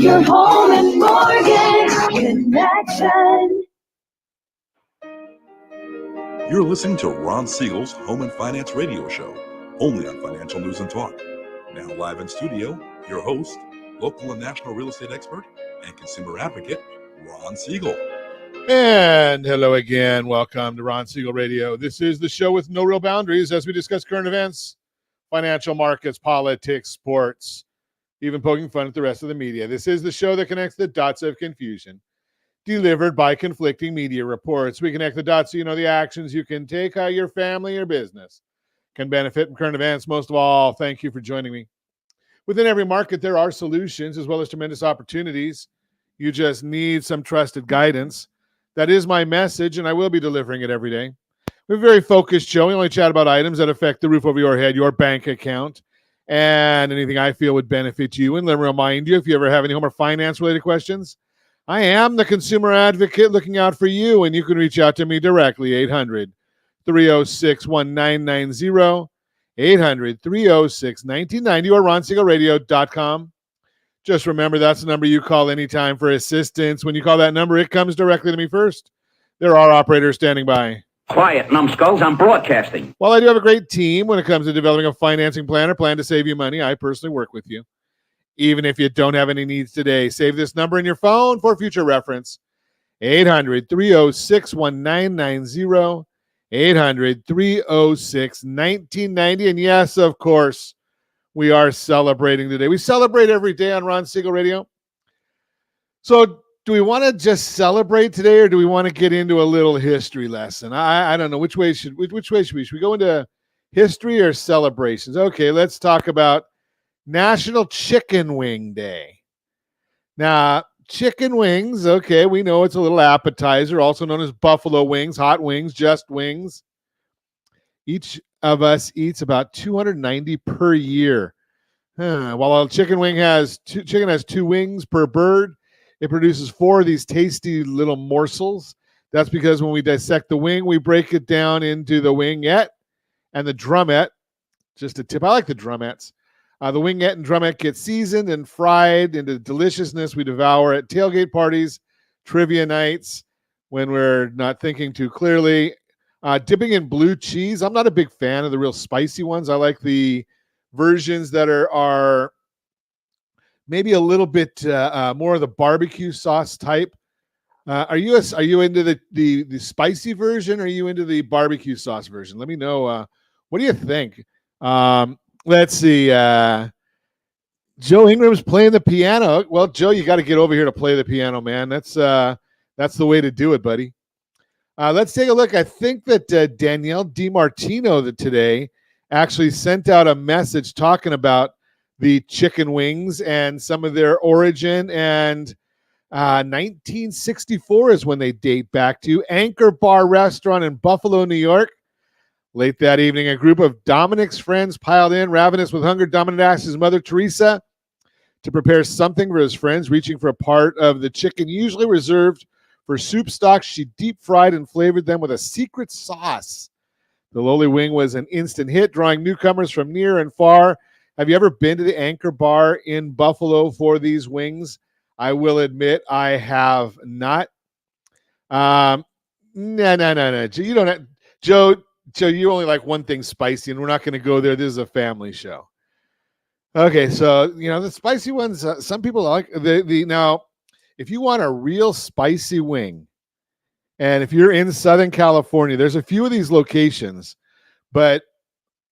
Your home and mortgage connection. You're listening to Ron Siegel's Home and Finance Radio Show, only on Financial News and Talk. Now live in studio, your host, local and national real estate expert and consumer advocate, Ron Siegel. And hello again. Welcome to Ron Siegel Radio. This is the show with no real boundaries as we discuss current events, financial markets, politics, sports, even poking fun at the rest of the media. This is the show that connects the dots of confusion, delivered by conflicting media reports. We connect the dots so you know the actions you can take, how your family or business can benefit from current events. Most of all, thank you for joining me. Within every market, there are solutions as well as tremendous opportunities. You just need some trusted guidance. That is my message, and I will be delivering it every day. We're a very focused show. We only chat about items that affect the roof over your head, your bank account, and anything I feel would benefit you. And let me remind you, if you ever have any home or finance-related questions, I am the consumer advocate looking out for you, and you can reach out to me directly, 800-306-1990, 800-306-1990, or ronsiegelradio.com. Just remember, that's the number you call anytime for assistance. When you call that number, it comes directly to me first. There are operators standing by. Quiet, numbskulls, I'm broadcasting. While I do have a great team when it comes to developing a financing plan or plan to save you money, I personally work with you. Even if you don't have any needs today, save this number in your phone for future reference. 800-306-1990, 800-306-1990. And yes, of course, we are celebrating today. We celebrate every day on Ron Siegel Radio. So do we want to just celebrate today, or do we want to get into a little history lesson? I don't know. Which way should we? Should we go into history or celebrations? Okay, let's talk about National Chicken Wing Day. Now, chicken wings, okay, we know it's a little appetizer, also known as buffalo wings, hot wings, just wings. Each of us eats about 290 per year. While a chicken has two wings per bird, it produces 4 of these tasty little morsels. That's because when we dissect the wing, we break it down into the wingette and the drumette. Just a tip, I like the drumettes. The wingette and drumette get seasoned and fried into deliciousness we devour at tailgate parties, trivia nights, when we're not thinking too clearly. Dipping in blue cheese. I'm not a big fan of the real spicy ones. I like the versions that are maybe a little bit more of the barbecue sauce type. Are you into the spicy version, or are you into the barbecue sauce version? Let me know. What do you think? Let's see. Joe Ingram's playing the piano. Well, Joe, you got to get over here to play the piano, man. That's the way to do it, buddy. Let's take a look. I think that Danielle DiMartino today actually sent out a message talking about the chicken wings and some of their origin. And 1964 is when they date back to. Anchor Bar Restaurant in Buffalo, New York. Late that evening, a group of Dominic's friends piled in, ravenous with hunger. Dominic asked his mother, Teresa, to prepare something for his friends, reaching for a part of the chicken usually reserved for soup stock. She deep fried and flavored them with a secret sauce. The lowly wing was an instant hit, drawing newcomers from near and far. Have you ever been to the Anchor Bar in Buffalo for these wings? I will admit I have not. No. You don't have, Joe, you only like one thing spicy, and we're not going to go there. This is a family show. Okay, so, the spicy ones, some people like now, if you want a real spicy wing, and if you're in Southern California, there's a few of these locations, but,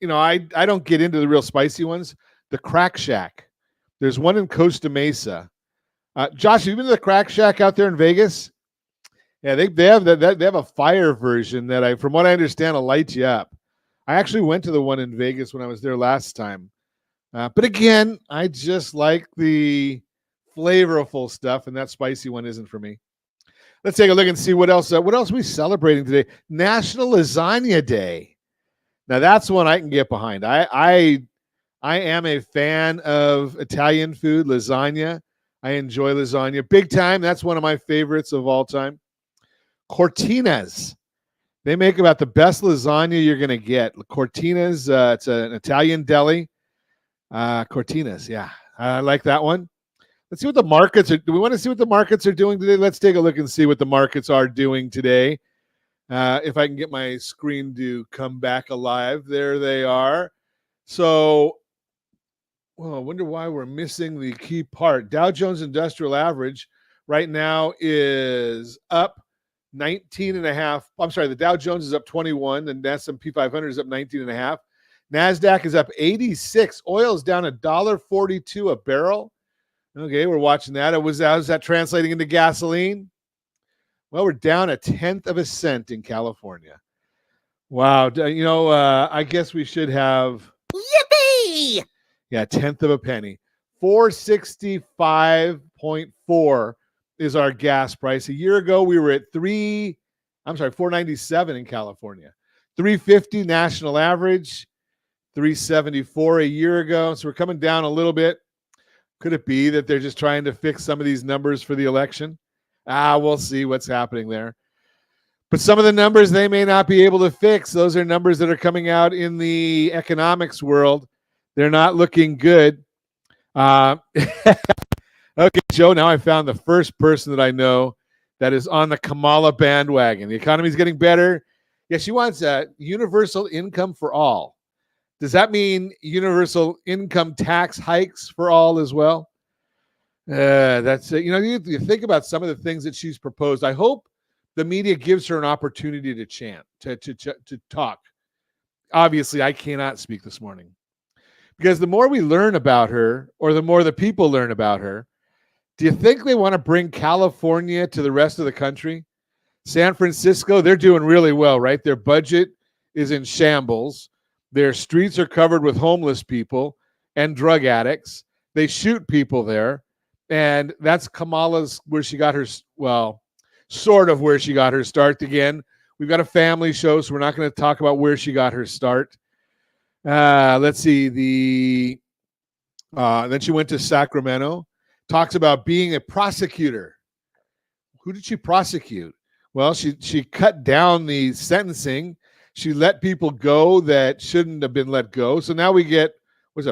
I don't get into the real spicy ones. The Crack Shack. There's one in Costa Mesa. Josh, have you been to the Crack Shack out there in Vegas? Yeah, they have they have a fire version that from what I understand, will light you up. I actually went to the one in Vegas when I was there last time. But again, I just like the flavorful stuff, and that spicy one isn't for me. Let's take a look and see what else are we celebrating today. National Lasagna Day. Now that's one I can get behind. I am a fan of Italian food, lasagna. I enjoy lasagna big time. That's one of my favorites of all time. Cortina's. They make about the best lasagna you're going to get. Cortina's, it's an Italian deli. Cortina's, yeah. I like that one. Let's see what the markets are. Do we want to see what the markets are doing today? Let's take a look and see what the markets are doing today. If I can get my screen to come back alive. There they are. So, well, I wonder why we're missing the key part. Dow Jones Industrial Average right now is up 19 and a half. I'm sorry, the Dow Jones is up 21 and the S&P 500 is up 19 and a half. NASDAQ is up 86. Oil is down $1.42 a barrel. Okay, we're watching that. How's that translating into gasoline? Well, we're down 1/10 of a cent in California. Wow. I guess we should have. Yippee! Yeah, 1/10 of a penny. 465.4 is our gas price. A year ago, we were at 497 in California. 350 national average, 374 a year ago. So we're coming down a little bit. Could it be that they're just trying to fix some of these numbers for the election? We'll see what's happening there. But some of the numbers they may not be able to fix. Those are numbers that are coming out in the economics world. They're not looking good. Okay, Joe, now I found the first person that I know that is on the Kamala bandwagon. The economy's getting better. Yeah, she wants a universal income for all. Does that mean universal income tax hikes for all as well? That's it. You think about some of the things that she's proposed. I hope the media gives her an opportunity to chant, to talk. Obviously, I cannot speak this morning because the more we learn about her, or the more the people learn about her, do you think they want to bring California to the rest of the country? San Francisco, they're doing really well, right? Their budget is in shambles. Their streets are covered with homeless people and drug addicts. They shoot people there. And that's Kamala's, where she got her, well, sort of where she got her start again. We've got a family show, so we're not going to talk about where she got her start. Let's see. Then she went to Sacramento. Talks about being a prosecutor. Who did she prosecute? Well, she cut down the sentencing. She let people go that shouldn't have been let go. So now we get,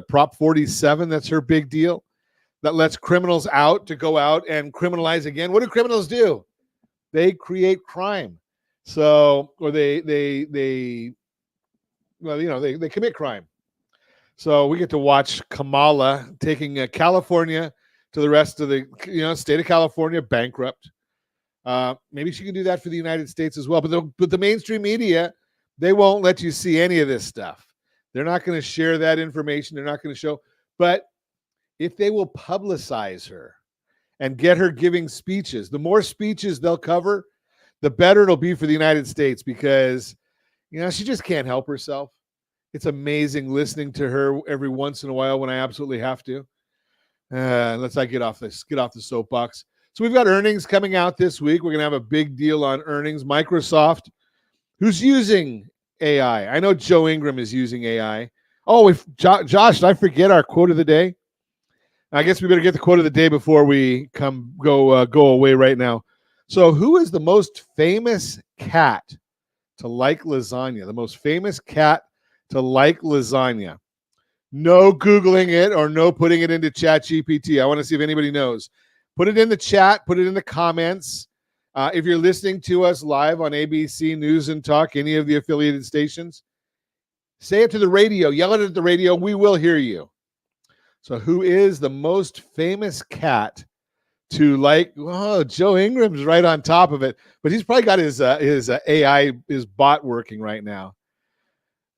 Prop 47? That's her big deal. That lets criminals out to go out and criminalize again. What do criminals do? They create crime. So, or they commit crime. So we get to watch Kamala taking California to the rest of the state of California bankrupt. Maybe she can do that for the United States as well. But the mainstream media, they won't let you see any of this stuff. They're not going to share that information. They're not going to show. But if they will publicize her and get her giving speeches, the more speeches they'll cover, the better it'll be for the United States, because she just can't help herself. It's amazing listening to her every once in a while when I absolutely have to. Let's not get off the soapbox. So we've got earnings coming out this week. We're going to have a big deal on earnings. Microsoft, who's using AI? I know Joe Ingram is using AI. Oh, Josh, did I forget our quote of the day? I guess we better get the quote of the day before we go away right now. So who is the most famous cat to like lasagna? The most famous cat to like lasagna. No Googling it or no putting it into ChatGPT. I want to see if anybody knows. Put it in the chat. Put it in the comments. If you're listening to us live on ABC News and Talk, any of the affiliated stations, say it to the radio. Yell it at the radio. We will hear you. So who is the most famous cat to like? Oh, Joe Ingram's right on top of it. But he's probably got his AI, his bot working right now.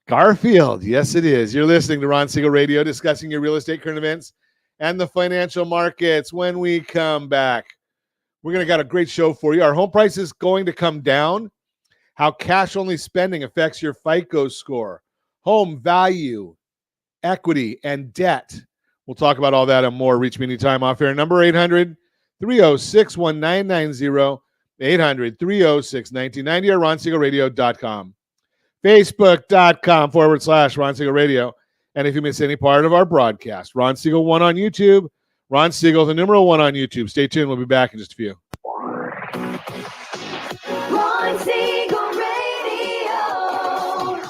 Garfield. Yes, it is. You're listening to Ron Siegel Radio, discussing your real estate current events and the financial markets. When we come back, we're going to got a great show for you. Our home price is going to come down. How cash-only spending affects your FICO score, home value, equity, and debt. We'll talk about all that and more. Reach me anytime off air. Number 800-306-1990, 800-306-1990, or RonSiegelRadio.com. Facebook.com/Ron Siegel Radio. And if you miss any part of our broadcast, Ron Siegel 1 on YouTube, Ron Siegel, the numeral 1 on YouTube. Stay tuned. We'll be back in just a few. Ron Siegel Radio.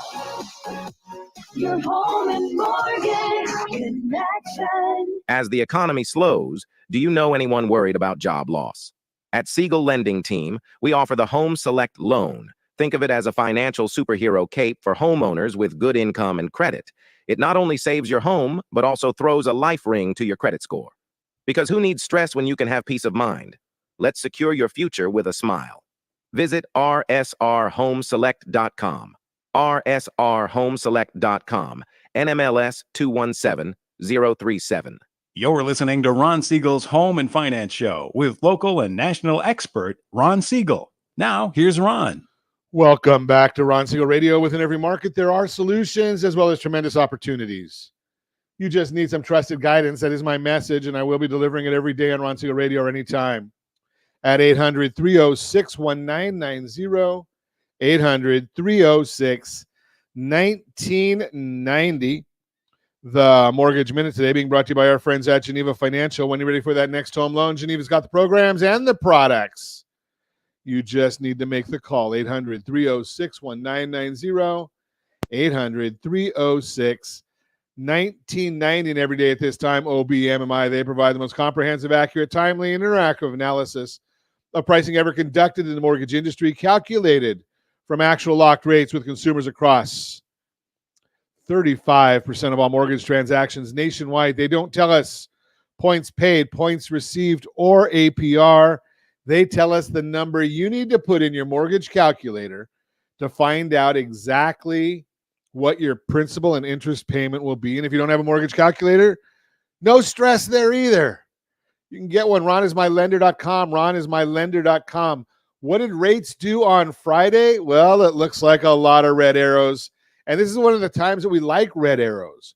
Your home and mortgage connection. As the economy slows, Do you know anyone worried about job loss? At Siegel Lending Team, we offer the Home Select Loan. Think of it as a financial superhero cape for homeowners with good income and credit. It not only saves your home, but also throws a life ring to your credit score. Because who needs stress when you can have peace of mind? Let's secure your future with a smile. Visit rsrhomeselect.com. rsrhomeselect.com. NMLS 217037. You're listening to Ron Siegel's Home and Finance Show with local and national expert Ron Siegel. Now, here's Ron. Welcome back to Ron Siegel Radio. Within every market, there are solutions as well as tremendous opportunities. You just need some trusted guidance. That is my message, and I will be delivering it every day on Ron Siegel Radio or anytime at 800-306-1990, 800-306-1990. The Mortgage Minute today being brought to you by our friends at Geneva Financial. When you're ready for that next home loan, Geneva's got the programs and the products. You just need to make the call, 800-306-1990, 800-306-1990. And every day at this time, OBMMI, they provide the most comprehensive, accurate, timely, and interactive analysis of pricing ever conducted in the mortgage industry, calculated from actual locked rates with consumers across 35% of all mortgage transactions nationwide. They don't tell us points paid, points received, or APR. They tell us the number you need to put in your mortgage calculator to find out exactly what your principal and interest payment will be. And if you don't have a mortgage calculator, no stress there either. You can get one. RonIsMyLender.com. RonIsMyLender.com. What did rates do on Friday? Well, it looks like a lot of red arrows. And this is one of the times that we like red arrows.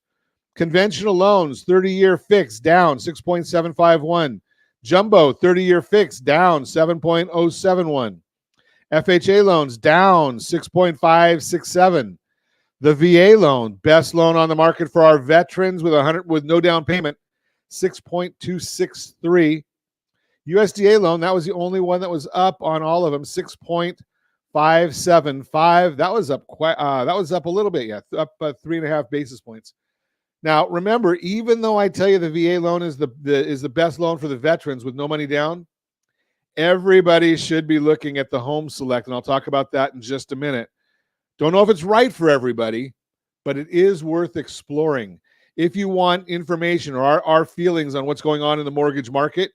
Conventional loans, 30-year fixed, down 6.751. Jumbo, 30-year fixed, down 7.071. FHA loans, down 6.567. The VA loan, best loan on the market for our veterans with no down payment, 6.263. USDA loan, that was the only one that was up on all of them, 6.575. That was up a little bit, up 3.5 basis points. Now, remember, even though I tell you the VA loan is the best loan for the veterans with no money down, everybody should be looking at the Home Select, and I'll talk about that in just a minute. Don't know if it's right for everybody, but it is worth exploring. If you want information or our feelings on what's going on in the mortgage market,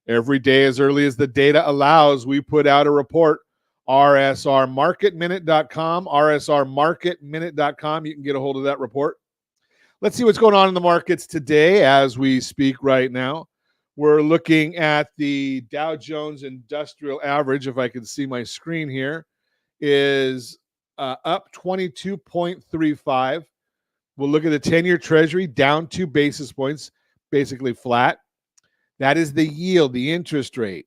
every day as early as the data allows, we put out a report, rsrmarketminute.com, rsrmarketminute.com. You can get a hold of that report. Let's see what's going on in the markets today as we speak right now. We're looking at the Dow Jones Industrial Average, if I can see my screen here, is up 22.35. We'll look at the 10-year Treasury, down 2 basis points, basically flat. That is the yield, the interest rate.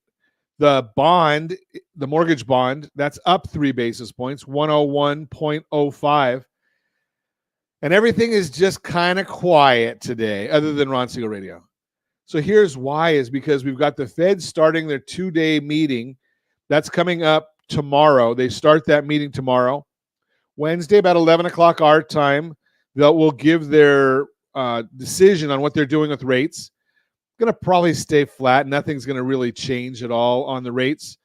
The bond, the mortgage bond, that's up 3 basis points, 101.05. And everything is just kind of quiet today, other than Ron Siegel Radio. So here's why, is because we've got the Fed starting their 2-day meeting. That's coming up tomorrow. They start that meeting tomorrow. Wednesday, about 11 o'clock our time, will give their decision on what they're doing with rates. Going to probably stay flat. Nothing's going to really change at all on the rates.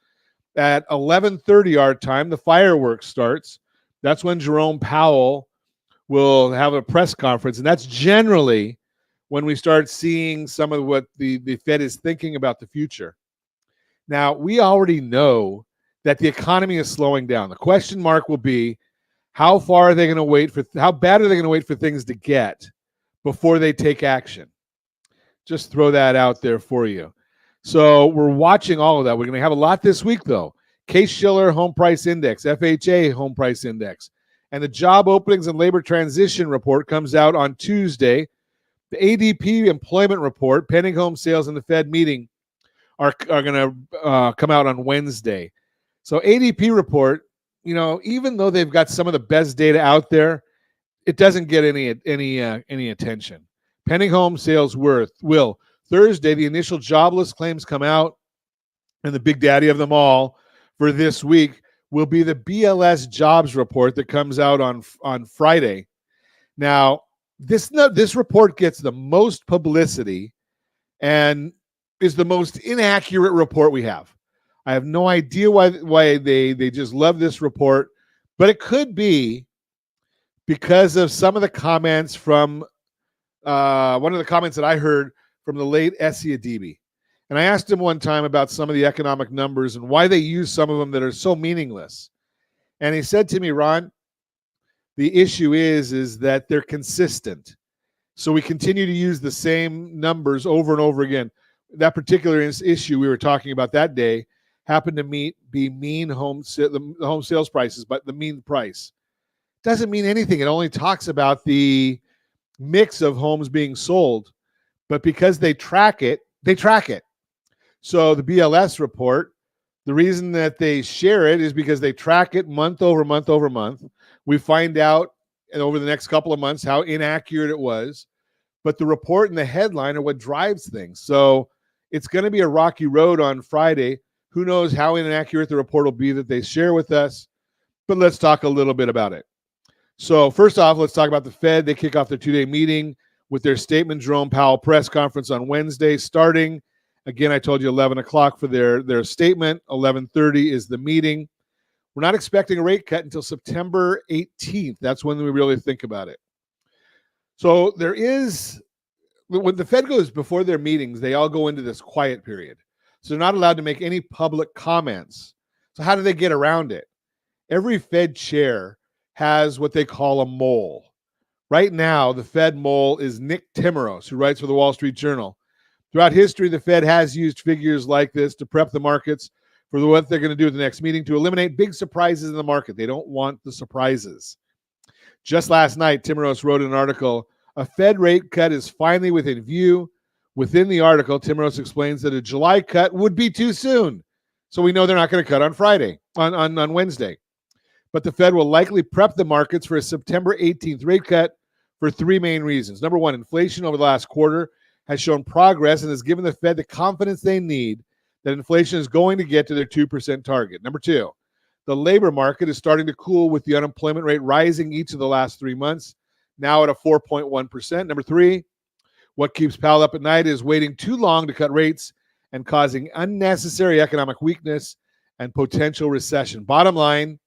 At 11:30 our time, the fireworks starts. That's when Jerome Powell will have a press conference, and that's generally when we start seeing some of what the Fed is thinking about the future. Now, we already know that the economy is slowing down. The question mark will be, how bad are they going to wait for things to get before they take action? Just throw that out there for you. So we're watching all of that. We're going to have a lot this week, though. Case-Shiller Home Price Index, FHA Home Price Index, and the Job Openings and Labor Transition Report comes out on Tuesday. The ADP Employment Report, pending home sales, and the Fed meeting are going to come out on Wednesday. So ADP report, even though they've got some of the best data out there, it doesn't get any attention. Pending home sales will. Thursday, the initial jobless claims come out, and the big daddy of them all for this week will be the BLS jobs report that comes out on Friday. Now, this report gets the most publicity, and is the most inaccurate report we have. I have no idea why they just love this report, but it could be because of some of the comments from one of the comments that I heard from the late Essie Adibi. And I asked him one time about some of the economic numbers and why they use some of them that are so meaningless. And he said to me, Ron, the issue is that they're consistent. So we continue to use the same numbers over and over again. That particular issue we were talking about that day happened to be the home sales prices, but the mean price. Doesn't mean anything. It only talks about the mix of homes being sold. But because they track it. So the BLS report, the reason that they share it is because they track it month over month over month. We find out over the next couple of months how inaccurate it was. But the report and the headline are what drives things. So it's going to be a rocky road on Friday. Who knows how inaccurate the report will be that they share with us. But let's talk a little bit about it. So first off, let's talk about the Fed. They kick off their two-day meeting with their statement Jerome Powell press conference on Wednesday starting. Again, I told you 11 o'clock for their statement. 11:30 is the meeting. We're not expecting a rate cut until September 18th. That's when we really think about it. So there is, when the Fed goes before their meetings, they all go into this quiet period. So they're not allowed to make any public comments. So how do they get around it? Every Fed chair has what they call a mole. Right now, the Fed mole is Nick Timiraos, who writes for the Wall Street Journal. Throughout history, the Fed has used figures like this to prep the markets for what they're going to do at the next meeting to eliminate big surprises in the market. They don't want the surprises. Just last night, Timiraos wrote in an article, a Fed rate cut is finally within view. Within the article, Timiraos explains that a July cut would be too soon. So we know they're not going to cut on Wednesday. But the Fed will likely prep the markets for a September 18th rate cut for three main reasons. Number one, inflation over the last quarter has shown progress and has given the Fed the confidence they need that inflation is going to get to their 2% target. Number two, the labor market is starting to cool with the unemployment rate rising each of the last 3 months, now at a 4.1%. Number three, what keeps Powell up at night is waiting too long to cut rates and causing unnecessary economic weakness and potential recession. Bottom line,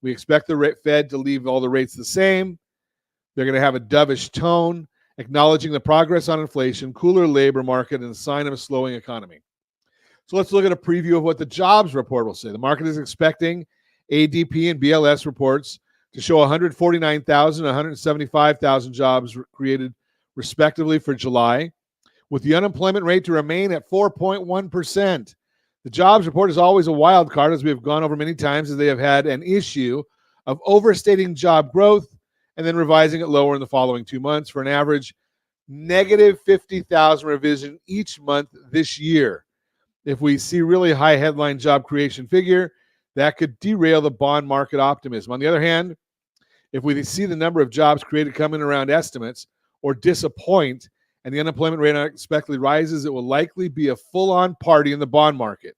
we expect the Fed to leave all the rates the same. They're going to have a dovish tone, acknowledging the progress on inflation, cooler labor market, and a sign of a slowing economy. So let's look at a preview of what the jobs report will say. The market is expecting ADP and BLS reports to show 149,000 and 175,000 jobs created respectively for July, with the unemployment rate to remain at 4.1%. The jobs report is always a wild card, as we have gone over many times, as they have had an issue of overstating job growth and then revising it lower in the following 2 months for an average negative 50,000 revision each month this year. If we see really high headline job creation figure, that could derail the bond market optimism. On the other hand, if we see the number of jobs created come in around estimates or disappoint and the unemployment rate unexpectedly rises, it will likely be a full-on party in the bond market.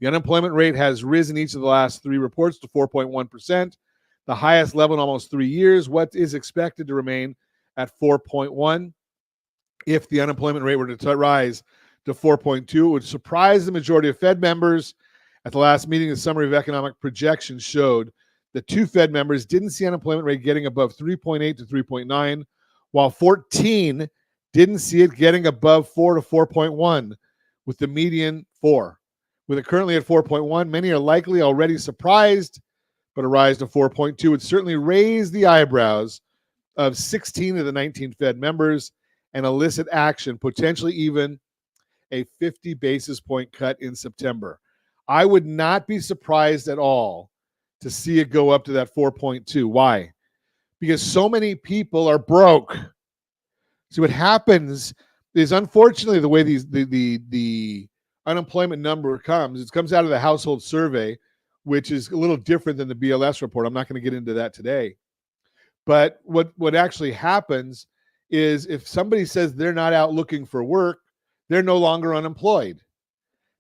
The unemployment rate has risen each of the last three reports to 4.1%, the highest level in almost 3 years. What is expected to remain at 4.1? If the unemployment rate were to rise to 4.2, it would surprise the majority of Fed members. At the last meeting, the summary of economic projections showed that 2 Fed members didn't see unemployment rate getting above 3.8 to 3.9, while 14 didn't see it getting above 4 to 4.1, with the median 4. With it currently at 4.1, many are likely already surprised, but a rise to 4.2 would certainly raise the eyebrows of 16 of the 19 Fed members and elicit action, potentially even a 50 basis point cut in September. I would not be surprised at all to see it go up to that 4.2. Why? Because so many people are broke. See, what happens is, unfortunately, the way the unemployment number comes, it comes out of the household survey, which is a little different than the BLS report. I'm not going to get into that today. But what actually happens is, if somebody says they're not out looking for work, they're no longer unemployed.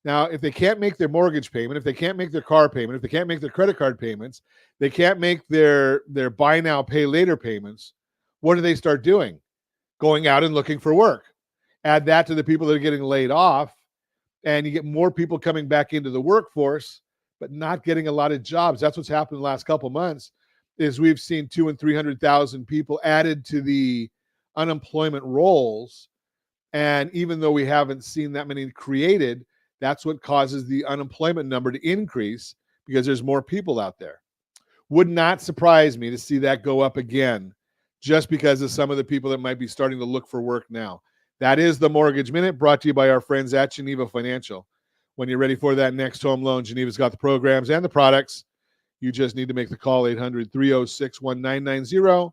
Now, if they can't make their mortgage payment, if they can't make their car payment, if they can't make their credit card payments, they can't make their buy now, pay later payments, what do they start doing? Going out and looking for work. Add that to the people that are getting laid off, and you get more people coming back into the workforce, but not getting a lot of jobs. That's what's happened in the last couple of months. Is we've seen 200,000 and 300,000 people added to the unemployment rolls, and even though we haven't seen that many created, that's what causes the unemployment number to increase because there's more people out there. Would not surprise me to see that go up again, just because of some of the people that might be starting to look for work now. That is the Mortgage Minute, brought to you by our friends at Geneva Financial. When you're ready for that next home loan, Geneva's got the programs and the products. You just need to make the call, 800-306-1990,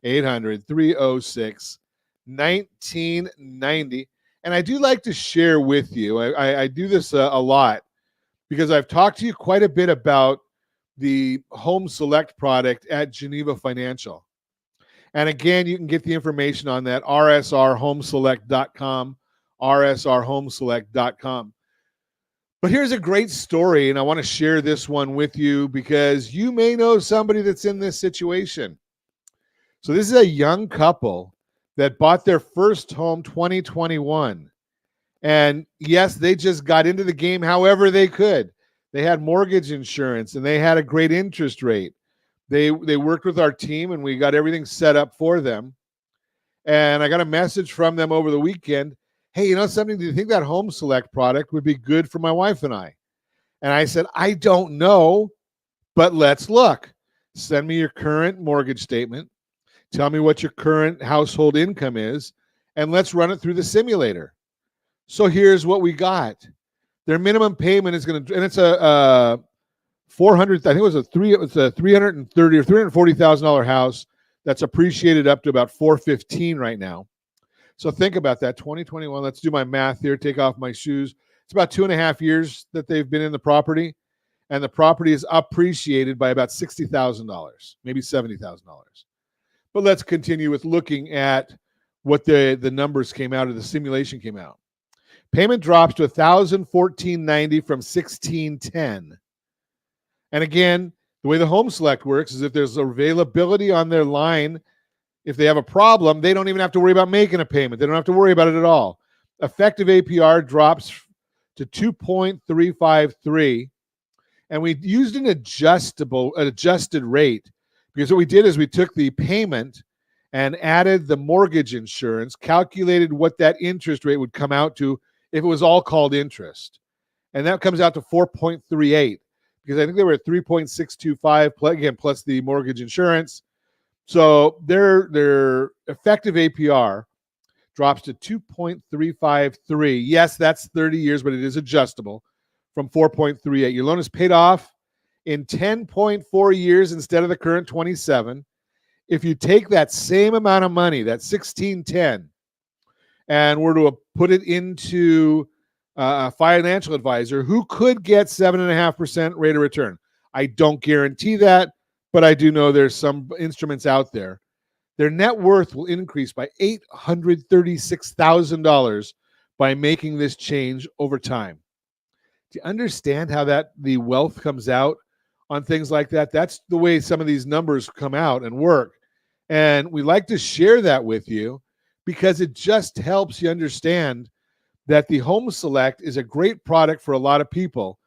800-306-1990. And I do like to share with you, I do this a lot because I've talked to you quite a bit about the Home Select product at Geneva Financial. And again, you can get the information on that, rsrhomeselect.com, rsrhomeselect.com. But here's a great story, and I want to share this one with you because you may know somebody that's in this situation. So this is a young couple that bought their first home 2021. And yes, they just got into the game however they could. They had mortgage insurance, and they had a great interest rate. They worked with our team, and we got everything set up for them. And I got a message from them over the weekend. Hey, you know something? Do you think that Home Select product would be good for my wife and I? And I said, I don't know, but let's look. Send me your current mortgage statement. Tell me what your current household income is, and let's run it through the simulator. So here's what we got. Their minimum payment is going to, and it's a 400. I think it's a $330,000 or $340,000 house that's appreciated up to about $415,000 right now. So think about that. 2021. Let's do my math here. Take off my shoes. It's about 2.5 years that they've been in the property, and the property is appreciated by about $60,000, maybe $70,000. But let's continue with looking at what the numbers came out, or the simulation came out. Payment drops to $1,014.90 from $1,610. And again, the way the Home Select works is if there's availability on their line, if they have a problem, they don't even have to worry about making a payment. They don't have to worry about it at all. Effective APR drops to 2.353. And we used an adjusted rate, because what we did is we took the payment and added the mortgage insurance, calculated what that interest rate would come out to if it was all called interest. And that comes out to 4.38, because I think they were at 3.625, again, plus the mortgage insurance. So their effective APR drops to 2.353. Yes, that's 30 years, but it is adjustable, from 4.38. Your loan is paid off in 10.4 years instead of the current 27. If you take that same amount of money, that $1,610, and were to put it into a financial advisor who could get 7.5% rate of return. I don't guarantee that, but I do know there's some instruments out there. Their net worth will increase by $836,000 by making this change over time. Do you understand how the wealth comes out on things like that? That's the way some of these numbers come out and work. And we like to share that with you because it just helps you understand that the Home Select is a great product for a lot of people.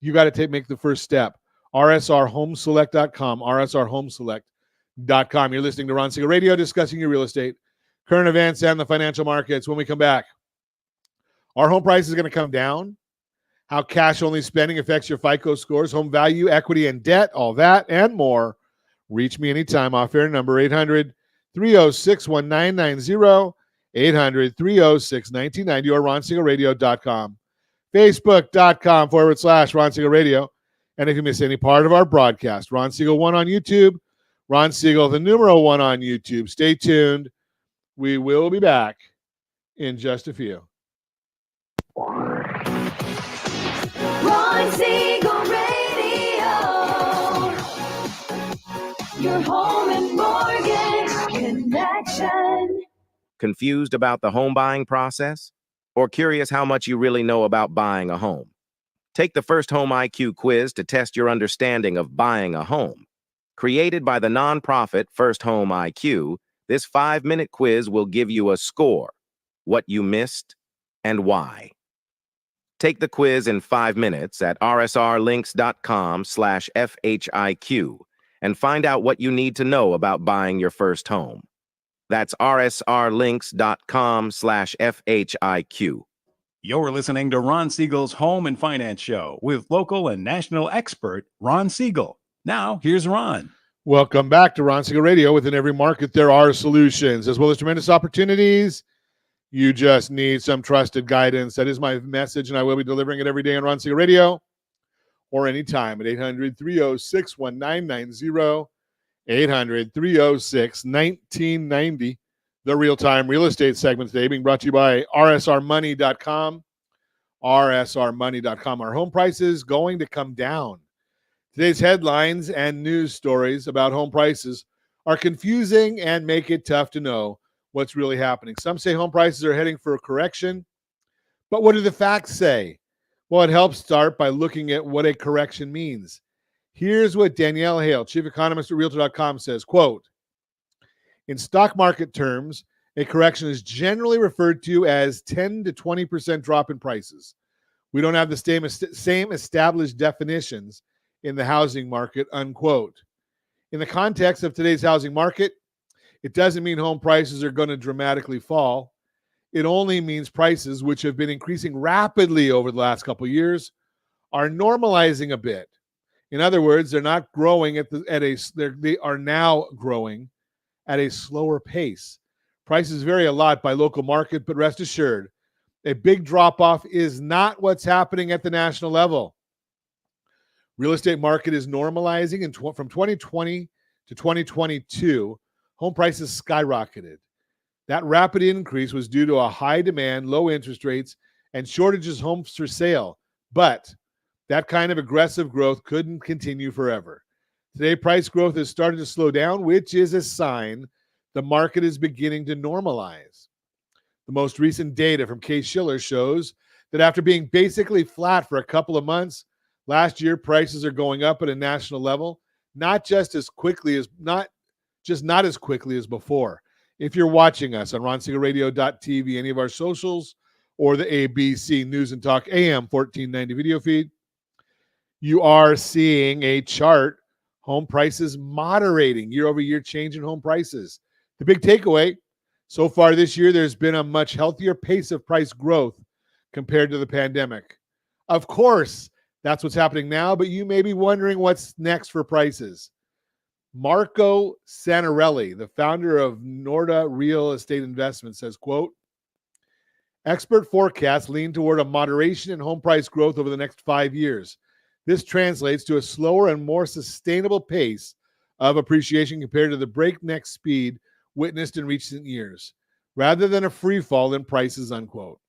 You got to make the first step. rsrhomeselect.com, rsrhomeselect.com. You're listening to Ron Siegel Radio, discussing your real estate, current events, and the financial markets. When we come back, our home price is going to come down, how cash-only spending affects your FICO scores, home value, equity, and debt, all that and more. Reach me anytime. Off-air number 800-306-1990, 800-306-1990, or ronsiegelradio.com, facebook.com/Ron Siegel Radio. And if you miss any part of our broadcast, Ron Siegel 1 on YouTube, Ron Siegel, the numeral 1 on YouTube. Stay tuned. We will be back in just a few. Ron Siegel Radio, your home and mortgage connection. Confused about the home buying process? Or curious how much you really know about buying a home? Take the First Home IQ quiz to test your understanding of buying a home. Created by the nonprofit First Home IQ, this 5-minute quiz will give you a score, what you missed, and why. Take the quiz in 5 minutes at rsrlinks.com/FHIQ and find out what you need to know about buying your first home. That's rsrlinks.com/FHIQ. You're listening to Ron Siegel's Home and Finance Show with local and national expert Ron Siegel. Now, here's Ron. Welcome back to Ron Siegel Radio. Within every market, there are solutions as well as tremendous opportunities. You just need some trusted guidance. That is my message, and I will be delivering it every day on Ron Siegel Radio or anytime at 800-306-1990, 800-306-1990. The real-time real estate segment today being brought to you by rsrmoney.com, rsrmoney.com. Are home prices going to come down? Today's headlines and news stories about home prices are confusing and make it tough to know what's really happening. Some say home prices are heading for a correction, but what do the facts say? Well, it helps start by looking at what a correction means. Here's what Danielle Hale, chief economist at Realtor.com says, quote, in stock market terms, a correction is generally referred to as 10 to 20% drop in prices. We don't have the same established definitions in the housing market, unquote. In the context of today's housing market, it doesn't mean home prices are going to dramatically fall. It only means prices, which have been increasing rapidly over the last couple of years, are normalizing a bit. In other words, they're not growing they are now growing at a slower pace. Prices vary a lot by local market, but rest assured, a big drop-off is not what's happening at the national level. Real estate market is normalizing, and from 2020 to 2022, home prices skyrocketed. That rapid increase was due to a high demand, low interest rates, and shortages of homes for sale. But that kind of aggressive growth couldn't continue forever. Today, price growth has started to slow down, which is a sign the market is beginning to normalize. The most recent data from Case-Shiller shows that after being basically flat for a couple of months, last year prices are going up at a national level, not as quickly as before. If you're watching us on ronsiegelradio.tv, any of our socials, or the ABC News and Talk AM 1490 video feed, you are seeing a chart, home prices moderating, year-over-year change in home prices. The big takeaway, so far this year, there's been a much healthier pace of price growth compared to the pandemic. Of course, that's what's happening now, but you may be wondering what's next for prices. Marco Santarelli, the founder of Norda Real Estate Investment, says, quote, expert forecasts lean toward a moderation in home price growth over the next 5 years. This translates to a slower and more sustainable pace of appreciation compared to the breakneck speed witnessed in recent years, rather than a free fall in prices, unquote.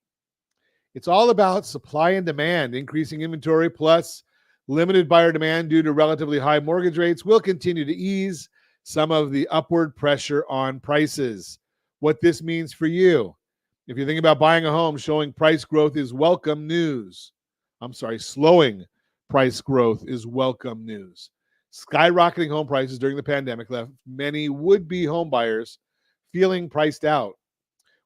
It's all about supply and demand. Increasing inventory plus limited buyer demand due to relatively high mortgage rates will continue to ease some of the upward pressure on prices. What this means for you, if you think about buying a home, slowing price growth is welcome news. Skyrocketing home prices during the pandemic left many would-be home buyers feeling priced out.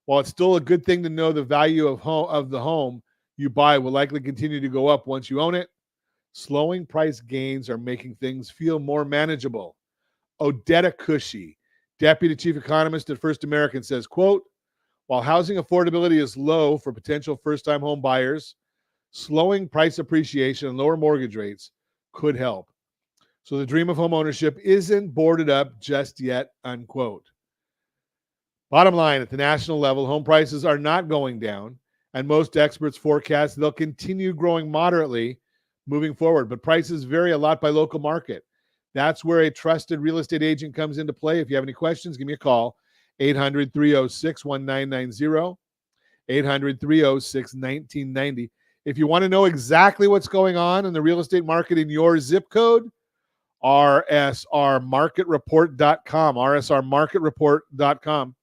While it's still a good thing to know the value of the home you buy will likely continue to go up once you own it, slowing price gains are making things feel more manageable. Odetta Cushy, deputy chief economist at First American, says, quote, while housing affordability is low for potential first-time home buyers, slowing price appreciation and lower mortgage rates could help. So the dream of home ownership isn't boarded up just yet, unquote. Bottom line, at the national level, home prices are not going down, and most experts forecast they'll continue growing moderately moving forward, but prices vary a lot by local market. That's where a trusted real estate agent comes into play. If you have any questions, give me a call, 800-306-1990, 800-306-1990. If you want to know exactly what's going on in the real estate market in your zip code, rsrmarketreport.com, rsrmarketreport.com.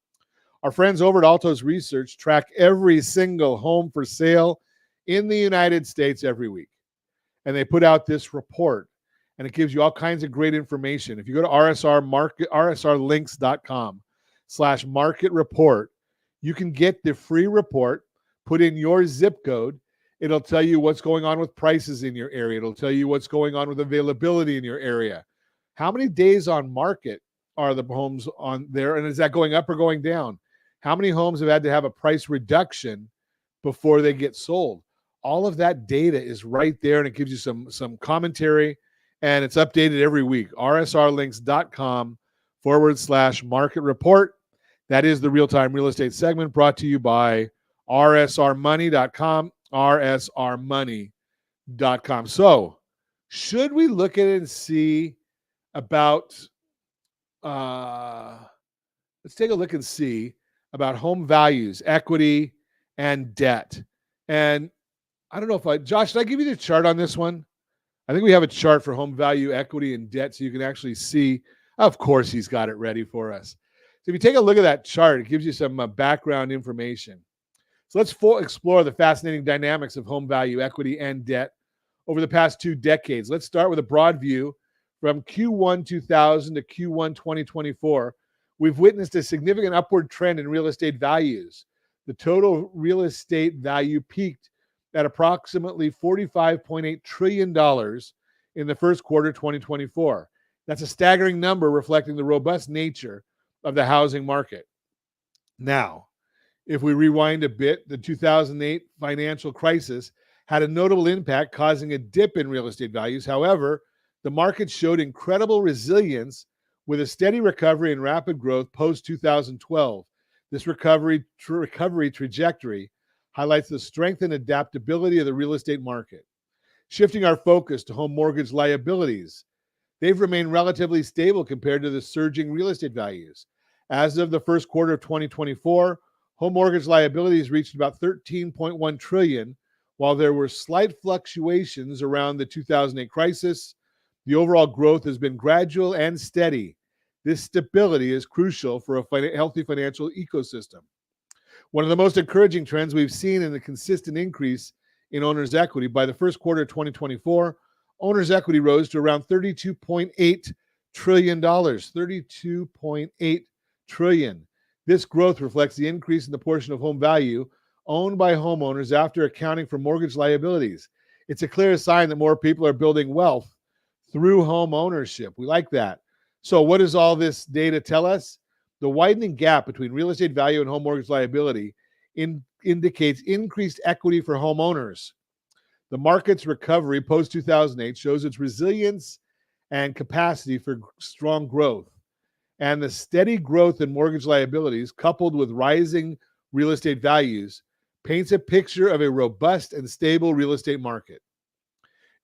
Our friends over at Altos Research track every single home for sale in the United States every week. And they put out this report, and it gives you all kinds of great information. If you go to rsrlinks.com/market report, you can get the free report, put in your zip code, It'll tell you what's going on with prices in your area. It'll tell you what's going on with availability in your area. How many days on market are the homes on there? And is that going up or going down? How many homes have had to have a price reduction before they get sold? All of that data is right there, and it gives you some commentary, and it's updated every week. rsrlinks.com/market report. That is the real-time real estate segment brought to you by rsrmoney.com, rsrmoney.com. So should we look at it and see about, let's take a look and see about home values, equity, and debt. And I don't know if Josh, did I give you the chart on this one? I think we have a chart for home value, equity, and debt so you can actually see. Of course, he's got it ready for us. So if you take a look at that chart, it gives you some background information. So let's explore the fascinating dynamics of home value, equity, and debt over the past 2 decades. Let's start with a broad view from Q1 2000 to Q1 2024. We've witnessed a significant upward trend in real estate values. The total real estate value peaked at approximately $45.8 trillion in the first quarter 2024. That's a staggering number reflecting the robust nature of the housing market. Now, if we rewind a bit, the 2008 financial crisis had a notable impact, causing a dip in real estate values. However, the market showed incredible resilience with a steady recovery and rapid growth post-2012. This recovery trajectory highlights the strength and adaptability of the real estate market. Shifting our focus to home mortgage liabilities, they've remained relatively stable compared to the surging real estate values. As of the first quarter of 2024, home mortgage liabilities reached about $13.1 trillion. While there were slight fluctuations around the 2008 crisis, the overall growth has been gradual and steady. This stability is crucial for a healthy financial ecosystem. One of the most encouraging trends we've seen in the consistent increase in owner's equity. By the first quarter of 2024, owner's equity rose to around $32.8 trillion. $32.8 trillion. This growth reflects the increase in the portion of home value owned by homeowners after accounting for mortgage liabilities. It's a clear sign that more people are building wealth through home ownership. We like that. So what does all this data tell us? The widening gap between real estate value and home mortgage liability indicates increased equity for homeowners. The market's recovery post-2008 shows its resilience and capacity for strong growth. And the steady growth in mortgage liabilities, coupled with rising real estate values, paints a picture of a robust and stable real estate market.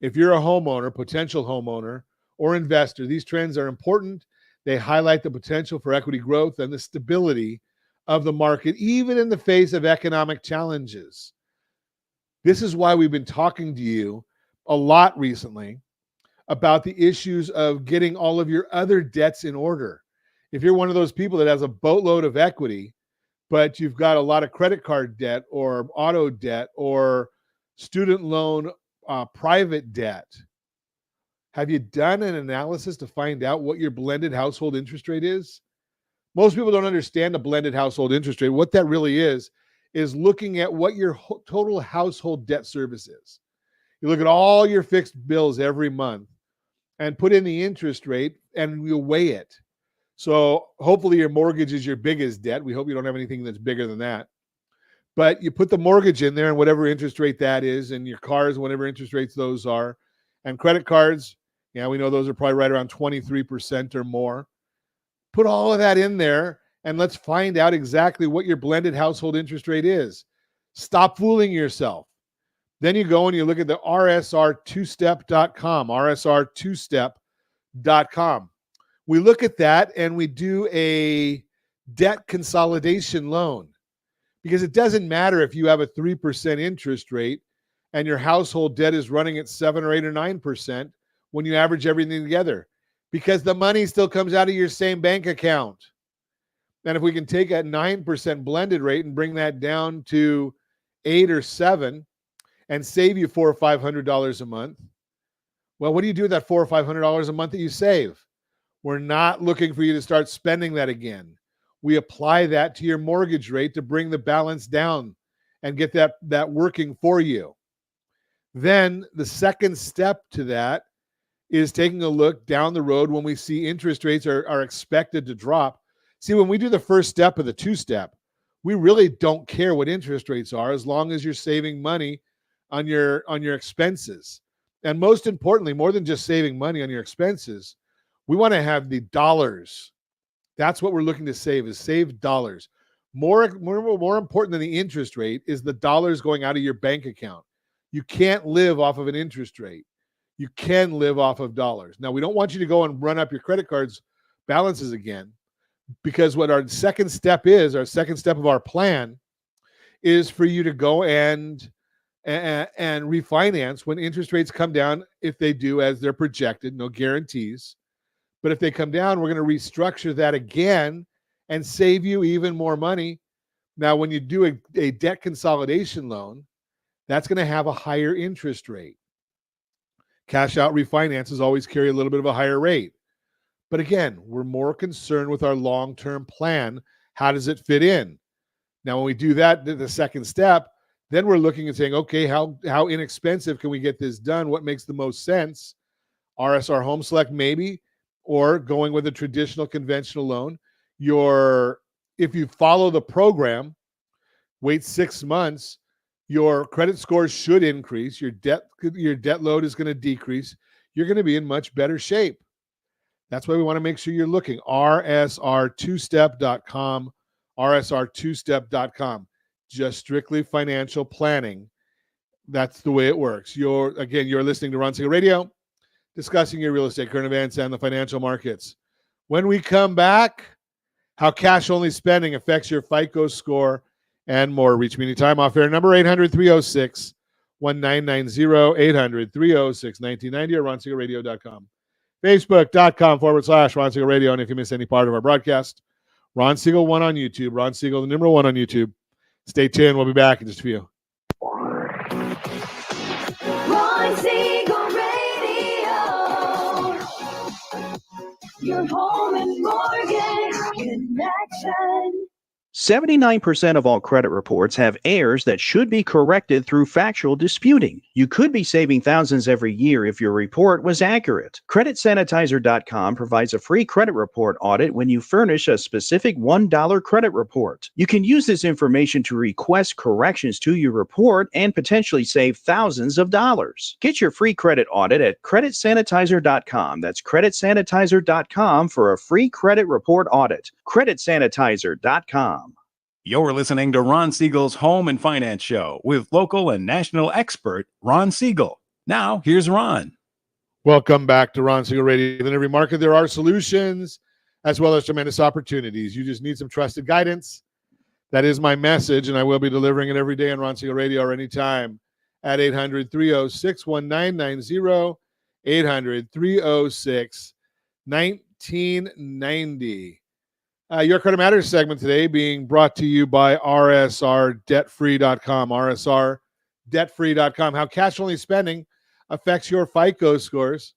If you're a homeowner, potential homeowner, or investor, these trends are important. They highlight the potential for equity growth and the stability of the market, even in the face of economic challenges. This is why we've been talking to you a lot recently about the issues of getting all of your other debts in order. If you're one of those people that has a boatload of equity, but you've got a lot of credit card debt or auto debt or student loan private debt, have you done an analysis to find out what your blended household interest rate is? Most people don't understand the blended household interest rate. What that really is looking at what your total household debt service is. You look at all your fixed bills every month and put in the interest rate and you weigh it. So hopefully your mortgage is your biggest debt. We hope you don't have anything that's bigger than that. But you put the mortgage in there and whatever interest rate that is, and your cars, whatever interest rates those are, and credit cards, yeah, we know those are probably right around 23% or more. Put all of that in there and let's find out exactly what your blended household interest rate is. Stop fooling yourself. Then you go and you look at the rsr2step.com, rsr2step.com. We look at that and we do a debt consolidation loan, because it doesn't matter if you have a 3% interest rate and your household debt is running at 7 or 8 or 9% when you average everything together, because the money still comes out of your same bank account. And if we can take a 9% blended rate and bring that down to 8 or 7 and save you $400 or $500 a month, well, what do you do with that $400 or $500 a month that you save? We're not looking for you to start spending that again. We apply that to your mortgage rate to bring the balance down and get that working for you. Then the second step to that is taking a look down the road when we see interest rates are expected to drop. See, when we do the first step of the two-step, we really don't care what interest rates are as long as you're saving money on your expenses. And most importantly, more than just saving money on your expenses, we want to have the dollars. That's what we're looking to save dollars. More important than the interest rate is the dollars going out of your bank account. You can't live off of an interest rate. You can live off of dollars. Now, we don't want you to go and run up your credit cards balances again, because what our second step of our plan is for you to go and refinance when interest rates come down, if they do as they're projected, no guarantees. But if they come down, we're going to restructure that again and save you even more money. Now, when you do a debt consolidation loan, that's going to have a higher interest rate. Cash out refinances always carry a little bit of a higher rate. But again, we're more concerned with our long-term plan. How does it fit in? Now, when we do that, the second step, then we're looking and saying, okay, how inexpensive can we get this done? What makes the most sense? RSR Home Select maybe, or going with a traditional conventional loan. If you follow the program, wait 6 months, your credit scores should increase. Your debt load is going to decrease. You're going to be in much better shape. That's why we want to make sure you're looking. RSR2step.com, RSR2step.com. Just strictly financial planning. That's the way it works. You're listening to Ron Siegel Radio, discussing your real estate, current events, and the financial markets. When we come back, how cash-only spending affects your FICO score and more. Reach me anytime. Off air number 800-306-1990, 800-306-1990, or RonSiegelRadio.com. Facebook.com/Ron Siegel Radio. And if you miss any part of our broadcast, Ron Siegel 1 on YouTube. Ron Siegel, the number 1 on YouTube. Stay tuned. We'll be back in just a few. Ron Siegel Radio. Your home and mortgage connection. 79% of all credit reports have errors that should be corrected through factual disputing. You could be saving thousands every year if your report was accurate. CreditSanitizer.com provides a free credit report audit when you furnish a specific $1 credit report. You can use this information to request corrections to your report and potentially save thousands of dollars. Get your free credit audit at CreditSanitizer.com. That's CreditSanitizer.com for a free credit report audit. CreditSanitizer.com. You're listening to Ron Siegel's Home and Finance Show with local and national expert Ron Siegel. Now, here's Ron. Welcome back to Ron Siegel Radio. In every market, there are solutions as well as tremendous opportunities. You just need some trusted guidance. That is my message, and I will be delivering it every day on Ron Siegel Radio or anytime at 800-306-1990, 800-306-1990. Your Credit Matters segment today being brought to you by RSRDebtFree.com. RSRDebtFree.com. How cash-only spending affects your FICO scores.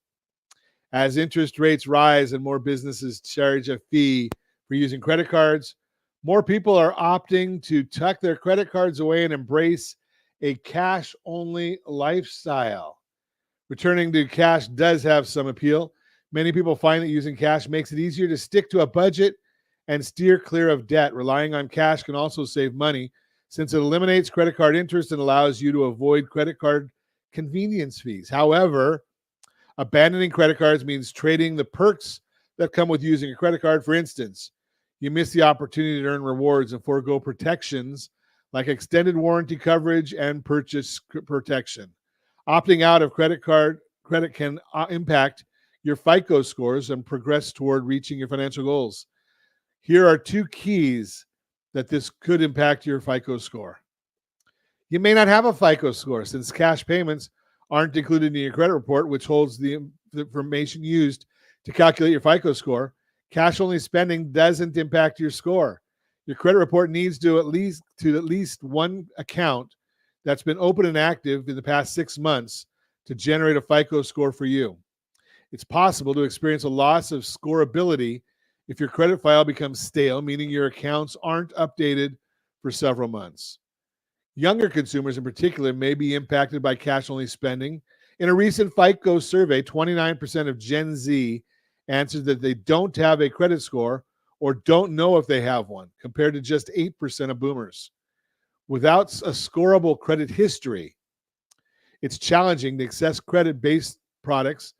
As interest rates rise and more businesses charge a fee for using credit cards, more people are opting to tuck their credit cards away and embrace a cash-only lifestyle. Returning to cash does have some appeal. Many people find that using cash makes it easier to stick to a budget and steer clear of debt. Relying on cash can also save money since it eliminates credit card interest and allows you to avoid credit card convenience fees. However, abandoning credit cards means trading the perks that come with using a credit card. For instance, you miss the opportunity to earn rewards and forego protections like extended warranty coverage and purchase protection. Opting out of credit can impact your FICO scores and progress toward reaching your financial goals. Here are 2 keys that this could impact your FICO score. You may not have a FICO score since cash payments aren't included in your credit report, which holds the information used to calculate your FICO score. Cash-only spending doesn't impact your score. Your credit report needs to at least one account that's been open and active in the past 6 months to generate a FICO score for you. It's possible to experience a loss of scoreability if your credit file becomes stale, meaning your accounts aren't updated for several months. Younger consumers in particular may be impacted by cash-only spending. In a recent FICO survey, 29% of Gen Z answered that they don't have a credit score or don't know if they have one, compared to just 8% of boomers. Without a scorable credit history, it's challenging to access credit-based products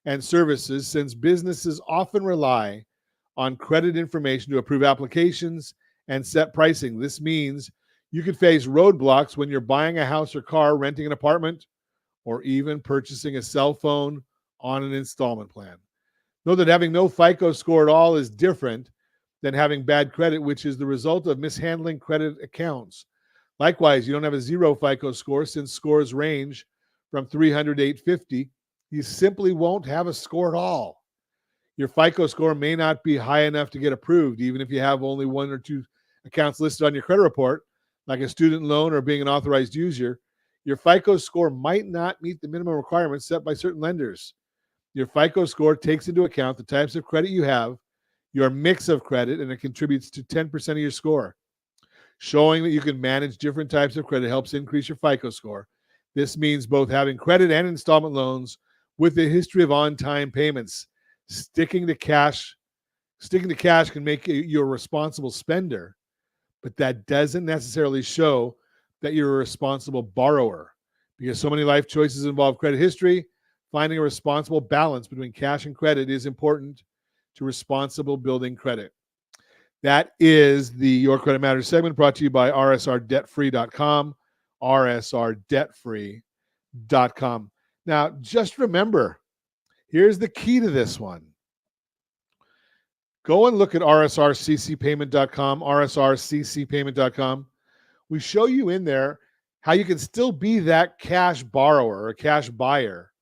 and services since businesses often rely on credit information to approve applications and set pricing. This means you could face roadblocks when you're buying a house or car, renting an apartment, or even purchasing a cell phone on an installment plan. Know that having no FICO score at all is different than having bad credit, which is the result of mishandling credit accounts. Likewise, you don't have a zero FICO score since scores range from 300 to 850. You simply won't have a score at all. Your FICO score may not be high enough to get approved, even if you have only one or two accounts listed on your credit report, like a student loan or being an authorized user. Your FICO score might not meet the minimum requirements set by certain lenders. Your FICO score takes into account the types of credit you have, your mix of credit, and it contributes to 10% of your score. Showing that you can manage different types of credit helps increase your FICO score. This means both having credit and installment loans with a history of on-time payments. Sticking to cash can make you a responsible spender, but that doesn't necessarily show that you're a responsible borrower, because so many life choices involve credit history. Finding a responsible balance between cash and credit is important to responsible building credit. That is the Your Credit Matters segment, brought to you by rsrdebtfree.com, rsrdebtfree.com. Now, just remember, here's the key to this one. Go and look at rsrccpayment.com, rsrccpayment.com. We show you in there how you can still be that cash borrower or cash buyer,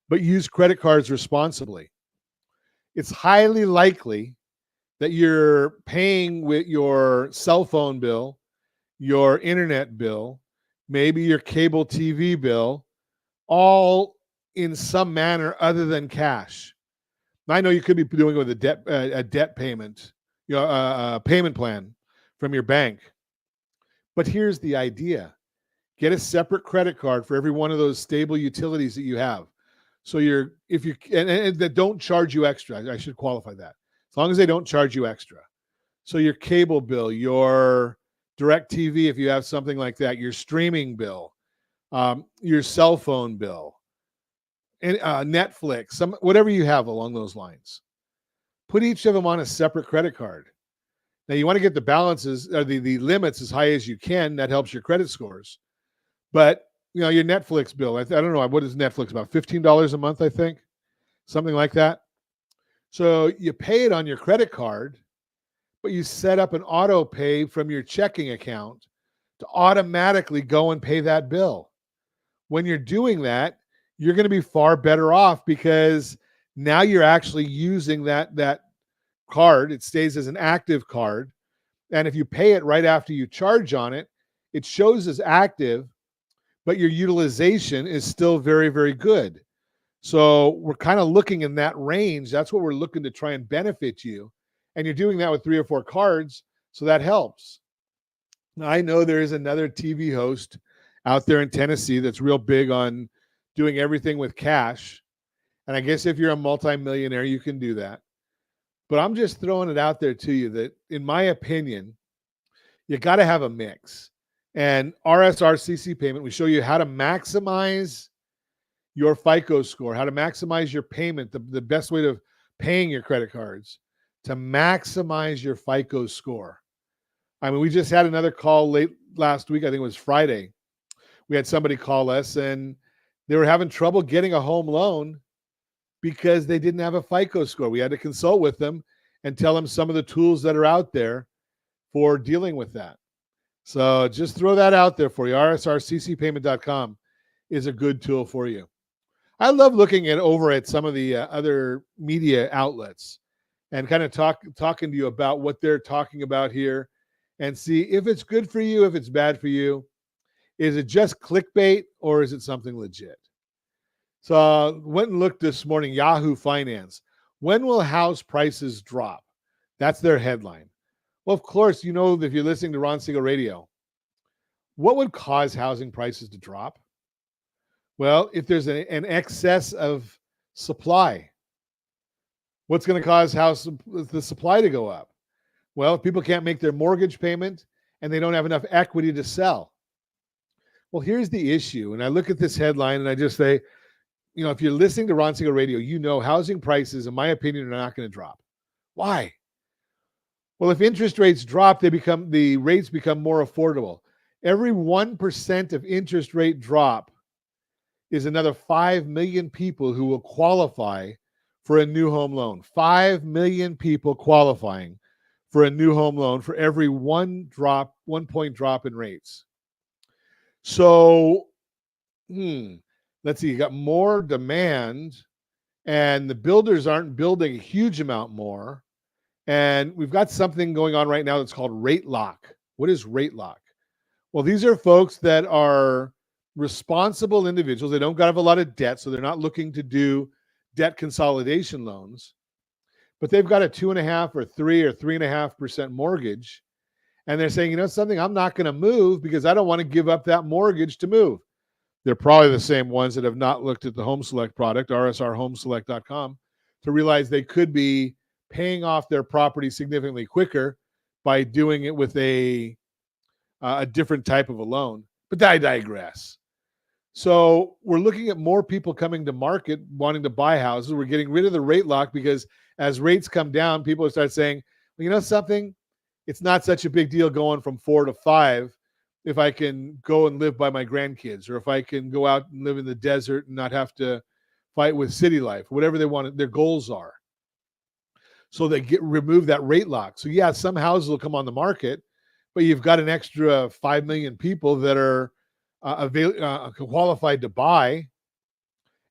but use credit cards responsibly. It's highly likely that you're paying with your cell phone bill, your internet bill, maybe your cable TV bill, all in some manner other than cash. I know you could be doing it with a debt payment, a payment plan from your bank. But here's the idea. Get a separate credit card for every one of those stable utilities that you have. So and that don't charge you extra. I should qualify that. As long as they don't charge you extra. So your cable bill, your direct TV, if you have something like that, your streaming bill, your cell phone bill, and Netflix, whatever you have along those lines. Put each of them on a separate credit card. Now you want to get the balances or the limits as high as you can. That helps your credit scores. But your Netflix bill, I don't know, what is Netflix, about $15 a month, I think, something like that. So you pay it on your credit card, but you set up an auto pay from your checking account to automatically go and pay that bill. When you're doing that, you're going to be far better off, because now you're actually using that card. It stays as an active card. And if you pay it right after you charge on it, it shows as active, but your utilization is still very, very good. So we're kind of looking in that range. That's what we're looking to try and benefit you. And you're doing that with 3 or 4 cards, so that helps. Now, I know there is another TV host out there in Tennessee that's real big on doing everything with cash. And I guess if you're a multimillionaire, you can do that. But I'm just throwing it out there to you that, in my opinion, you got to have a mix. And RSRCC Payment, we show you how to maximize your FICO score, how to maximize your payment, the best way of paying your credit cards, to maximize your FICO score. I mean, we just had another call late last week. I think it was Friday. We had somebody call us, and they were having trouble getting a home loan because they didn't have a FICO score. We had to consult with them and tell them some of the tools that are out there for dealing with that. So just throw that out there for you. RSRCCpayment.com is a good tool for you. I love looking over at some of the other media outlets and kind of talking to you about what they're talking about here, and see if it's good for you, if it's bad for you. Is it just clickbait, or is it something legit? So I went and looked this morning, Yahoo Finance. When will house prices drop? That's their headline. Well, of course, if you're listening to Ron Siegel Radio, What would cause housing prices to drop? Well, if there's an excess of supply, what's going to cause the supply to go up? Well, if people can't make their mortgage payment and they don't have enough equity to sell. Well, here's the issue. And I look at this headline and I just say, if you're listening to Ron Siegel Radio, housing prices, in my opinion, are not going to drop. Why? Well, if interest rates drop, the rates become more affordable. Every 1% of interest rate drop is another 5 million people who will qualify for a new home loan. 5 million people qualifying for a new home loan for every 1 point drop in rates. So, let's see, you got more demand and the builders aren't building a huge amount more. And we've got something going on right now that's called rate lock. What is rate lock? Well, these are folks that are responsible individuals. They don't have a lot of debt, so they're not looking to do debt consolidation loans. But they've got a 2.5% or 3 or 3.5% mortgage. And they're saying, something, I'm not going to move because I don't want to give up that mortgage to move. They're probably the same ones that have not looked at the Home Select product, rsrhomeselect.com, to realize they could be paying off their property significantly quicker by doing it with a different type of a loan. But I digress. So we're looking at more people coming to market wanting to buy houses. We're getting rid of the rate lock because as rates come down, people start saying, well, something, it's not such a big deal going from 4 to 5 if I can go and live by my grandkids, or if I can go out and live in the desert and not have to fight with city life, whatever they want, their goals are. So they remove that rate lock. So yeah, some houses will come on the market, but you've got an extra 5 million people that are qualified to buy,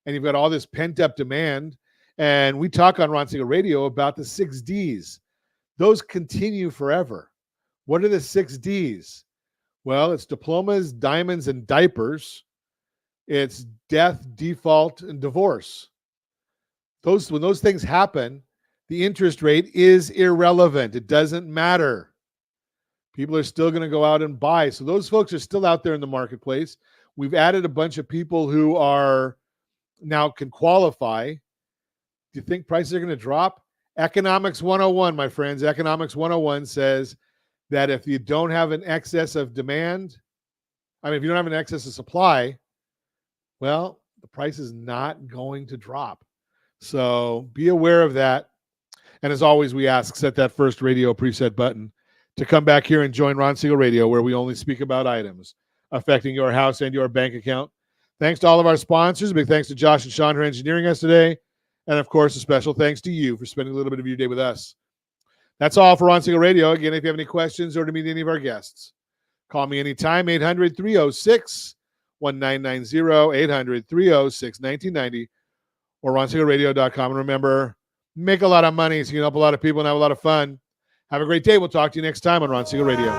and you've got all this pent up demand. And we talk on Ron Siegel Radio about the 6 Ds. Those continue forever. What are the 6 Ds? Well, it's diplomas, diamonds, and diapers. It's death, default, and divorce. When those things happen, the interest rate is irrelevant. It doesn't matter. People are still going to go out and buy. So those folks are still out there in the marketplace. We've added a bunch of people who are now can qualify. Do you think prices are going to drop? Economics 101, my friends. Economics 101 says that if you don't have an excess of demand, if you don't have an excess of supply, well, the price is not going to drop. So be aware of that. And as always, we ask, set that first radio preset button to come back here and join Ron Siegel Radio, where we only speak about items affecting your house and your bank account. Thanks to all of our sponsors. Big thanks to Josh and Sean for engineering us today. And of course, a special thanks to you for spending a little bit of your day with us. That's all for Ron Siegel Radio. Again, if you have any questions or to meet any of our guests, call me anytime, 800-306-1990, 800-306-1990, or ronsiegelradio.com. And remember, make a lot of money so you can help a lot of people and have a lot of fun. Have a great day. We'll talk to you next time on Ron Siegel Radio.